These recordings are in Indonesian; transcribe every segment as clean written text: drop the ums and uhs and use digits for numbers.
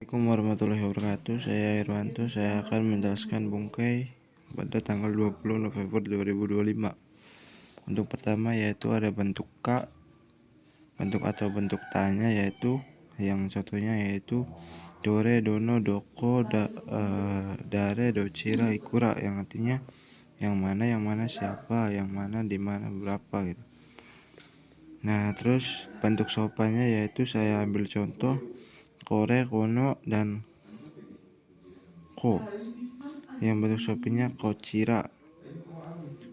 Assalamualaikum warahmatullahi wabarakatuh. Saya Irwanto. Saya akan menjelaskan bungkai pada tanggal 20 November 2025. Untuk pertama yaitu ada bentuk K, bentuk atau bentuk tanya yaitu yang contohnya yaitu dore, dono, doko, dare, docira, ikura, yang artinya yang mana, siapa, yang mana, di mana, berapa gitu. Nah, terus bentuk sopannya yaitu saya ambil contoh kore, kono, dan ko. Yang bentuk sopannya kocira,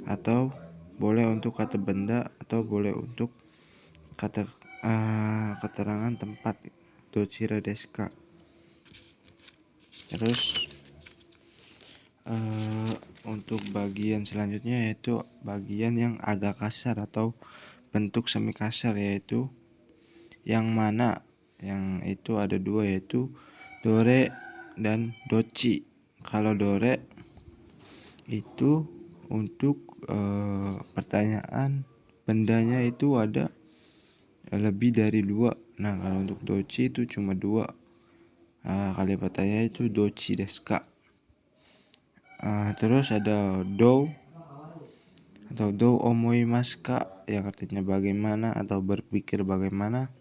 atau boleh untuk kata benda atau boleh untuk kata keterangan tempat, docira deska. Terus untuk bagian selanjutnya yaitu bagian yang agak kasar atau bentuk semi kasar, yaitu yang mana, yang itu ada dua yaitu dore dan doci. Kalau dore itu untuk pertanyaan bendanya itu ada lebih dari dua. Nah, kalau untuk doci itu cuma dua. Kalimat pertanyaan itu doci deska. Terus ada do atau do omoimaska, yang artinya bagaimana atau berpikir bagaimana.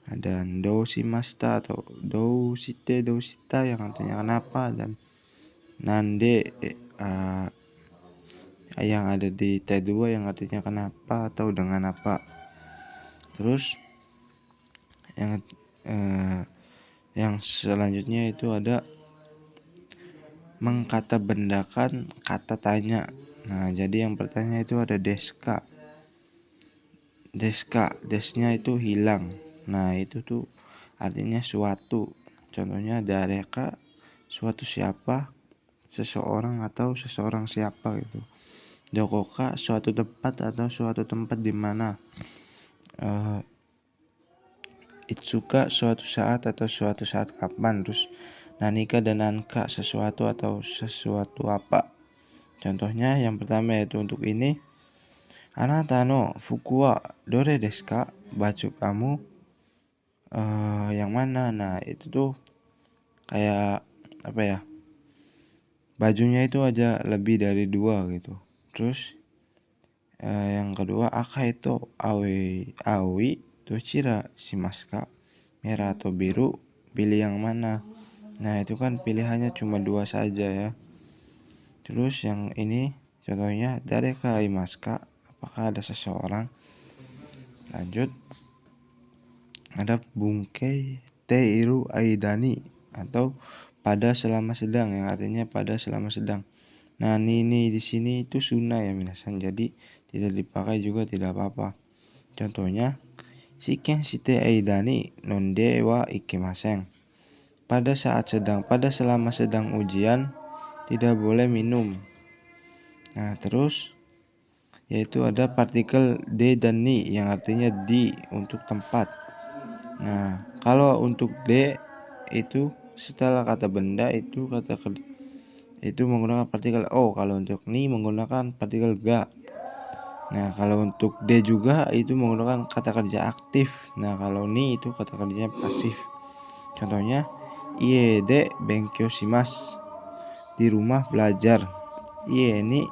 Ada do shimashita atau do shite, do shita, yang artinya kenapa, dan nande yang ada di T2 yang artinya kenapa atau dengan apa. Terus yang selanjutnya itu ada mengkatabendakan kata tanya. Nah, jadi yang pertanyaan itu ada deska. Desnya itu hilang. Nah, itu tuh artinya suatu. Contohnya dareka, suatu siapa, seseorang atau seseorang siapa gitu. Dokoka, suatu tempat atau suatu tempat di mana. Itsuka, suatu saat atau suatu saat kapan. Terus nanika dan nanka, sesuatu atau sesuatu apa. Contohnya yang pertama yaitu untuk ini, anata no fuku wa dore desu ka? Baju kamu yang mana. Nah, itu tuh kayak apa ya, bajunya itu aja lebih dari dua gitu. Terus yang kedua, aka itu awi docira shimasu ka? Merah atau biru, pilih yang mana. Nah, itu kan pilihannya cuma dua saja ya. Terus yang ini contohnya, dareka imasu ka? Apakah ada seseorang. Lanjut, ada bungkai teiru aidani atau pada selama sedang, yang artinya pada selama sedang. Nah, ini di sini itu sunnah ya minasan, jadi tidak dipakai juga tidak apa-apa. Contohnya, shiken shite aidani nonde wa ikemasen. Pada saat sedang, pada selama sedang ujian tidak boleh minum. Nah, terus yaitu ada partikel de dan ni, yang artinya di untuk tempat. Nah, kalau untuk de itu setelah kata benda itu itu menggunakan partikel o. Kalau untuk ni menggunakan partikel ga. Nah, kalau untuk de juga itu menggunakan kata kerja aktif. Nah, kalau ni itu kata kerjanya pasif. Contohnya, ie de benkyou shimasu, di rumah belajar. Ie ni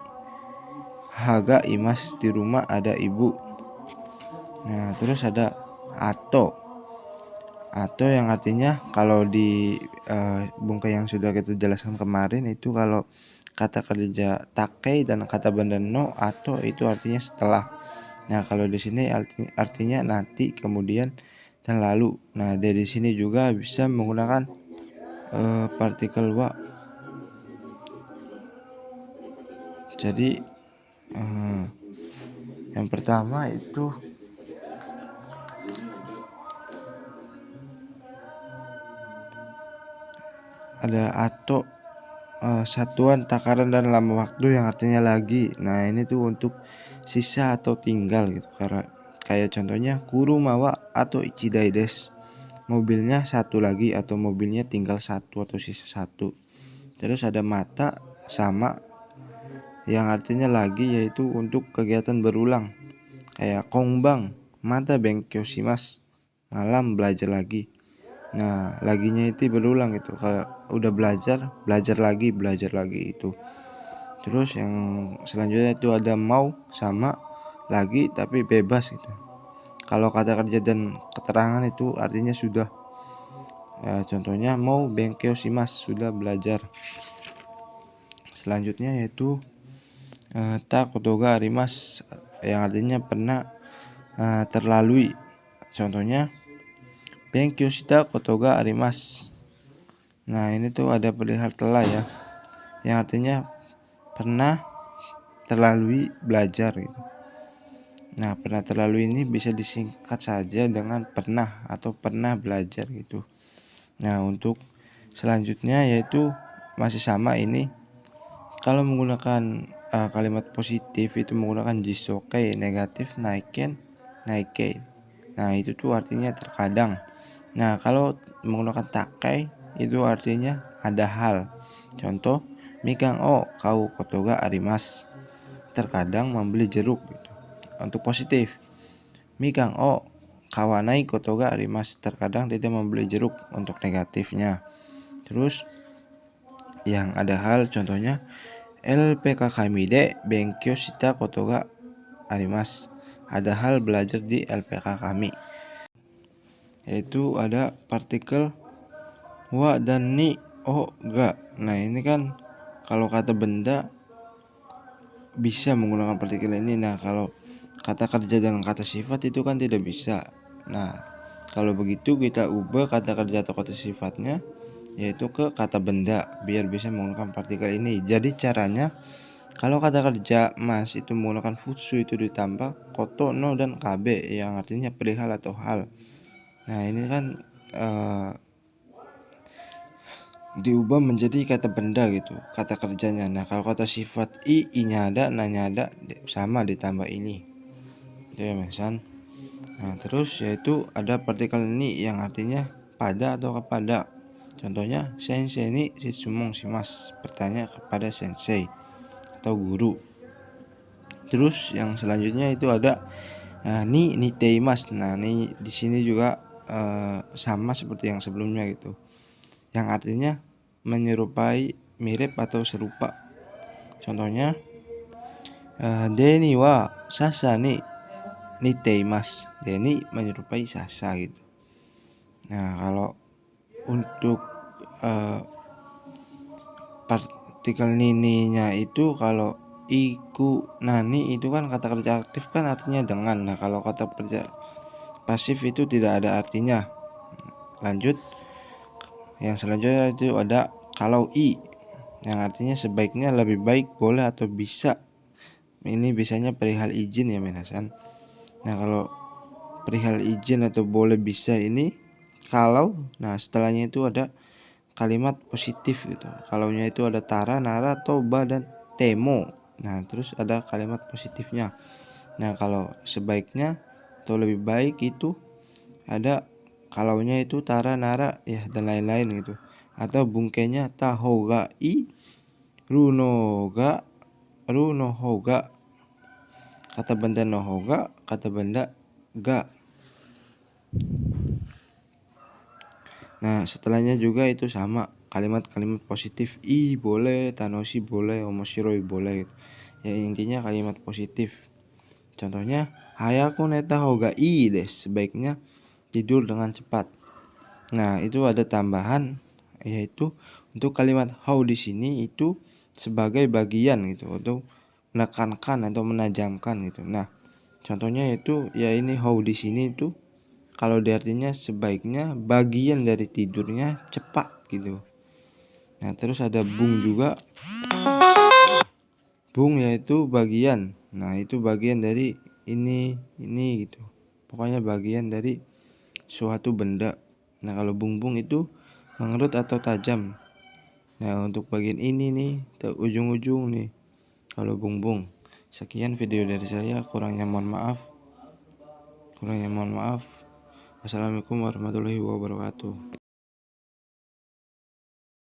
haga imas, di rumah ada ibu. Nah, terus ada ato yang artinya kalau di bungkai yang sudah kita jelaskan kemarin itu, kalau kata kerja takei dan kata benda no ato itu artinya setelah. Nah, kalau di sini artinya nanti, kemudian, dan lalu. Nah, dari sini juga bisa menggunakan partikel wa. Jadi yang pertama itu ada atau satuan takaran dan lama waktu, yang artinya lagi. Nah, ini tuh untuk sisa atau tinggal gitu. Karena kayak contohnya kurumawa atau ichidai desu, mobilnya satu lagi atau mobilnya tinggal satu atau sisa satu. Terus ada mata sama, yang artinya lagi, yaitu untuk kegiatan berulang. Kayak kongbang, mata benkyou shimasu, malam belajar lagi. Nah, laginya itu berulang gitu. Kalau udah belajar lagi itu. Terus yang selanjutnya itu ada mau sama lagi tapi bebas gitu. Kalau kata kerja dan keterangan itu artinya sudah. Ya, contohnya mau benkyo shimasu, sudah belajar. Selanjutnya yaitu ta koto ga arimasu, yang artinya pernah terlalui. Contohnya benkyo shita koto ga arimasu. Nah, ini tuh ada perihal telah ya, yang artinya pernah terlalui belajar gitu. Nah, pernah terlalui ini bisa disingkat saja dengan pernah atau pernah belajar gitu. Nah, untuk selanjutnya yaitu masih sama ini. Kalau menggunakan kalimat positif itu menggunakan jisoke, negatif naiken, naikei. Nah, itu tuh artinya terkadang. Nah, kalau menggunakan takai itu artinya ada hal. Contoh, mikan o kau koto ga arimasu, terkadang membeli jeruk gitu. Untuk positif, mikan o kawanai koto ga arimasu, terkadang tidak membeli jeruk. Untuk negatifnya. Terus yang ada hal, contohnya LPK kami de benkyo shita koto ga arimasu, ada hal belajar di LPK kami. Yaitu ada partikel wa dan ni o ga. Nah, ini kan kalau kata benda bisa menggunakan partikel ini. Nah, kalau kata kerja dan kata sifat itu kan tidak bisa. Nah, kalau begitu kita ubah kata kerja atau kata sifatnya yaitu ke kata benda biar bisa menggunakan partikel ini. Jadi caranya, kalau kata kerja mas itu menggunakan futsu itu ditambah koto, no, dan kabe yang artinya perihal atau hal. Nah, ini kan diubah menjadi kata benda gitu kata kerjanya. Nah, kalau kata sifat i-nya ada, na-nya ada, sama ditambah ini. Itu ya mensan. Nah, terus yaitu ada partikel ni yang artinya pada atau kepada. Contohnya sensei ni shitsumon shimasu, bertanya kepada sensei atau guru. Terus yang selanjutnya itu ada ni niteimasu. Nah, ini di sini juga sama seperti yang sebelumnya gitu. Yang artinya menyerupai, mirip atau serupa. Contohnya Deni wa Sasa ni niteimasu. Deni menyerupai Sasa gitu. Nah, kalau untuk partikel nininya itu kalau iku nani itu kan kata kerja aktif kan artinya dengan. Nah, kalau kata kerja pasif itu tidak ada artinya. Lanjut, yang selanjutnya itu ada kalau i, yang artinya sebaiknya, lebih baik, boleh, atau bisa. Ini biasanya perihal izin ya minasan. Nah, kalau perihal izin atau boleh, bisa ini kalau, nah setelahnya itu ada kalimat positif gitu. Kalaunya itu ada tara, nara, toba, dan temo. Nah, terus ada kalimat positifnya. Nah, kalau sebaiknya atau lebih baik itu ada kalaunya itu tara, nara, ya, dan lain-lain gitu. Atau bungkenya tahoga i runoga runohoga, kata benda nohoga, kata benda ga. Nah, setelahnya juga itu sama kalimat-kalimat positif. I boleh, tanoshi boleh, omoshiroi boleh gitu. Ya, intinya kalimat positif. Contohnya hayaku neta hoga ii desu, sebaiknya tidur dengan cepat. Nah, itu ada tambahan yaitu untuk kalimat how di sini itu sebagai bagian gitu, untuk menekankan atau menajamkan gitu. Nah, contohnya itu ya ini how di sini itu kalau diartinya sebaiknya bagian dari tidurnya cepat gitu. Nah, terus ada bung juga. Bung yaitu bagian. Nah, itu bagian dari ini gitu. Pokoknya bagian dari suatu benda. Nah, kalau bung itu mengerut atau tajam. Nah, untuk bagian ini nih, ujung-ujung nih. Kalau bung. Sekian video dari saya, kurangnya mohon maaf. Wassalamualaikum warahmatullahi wabarakatuh.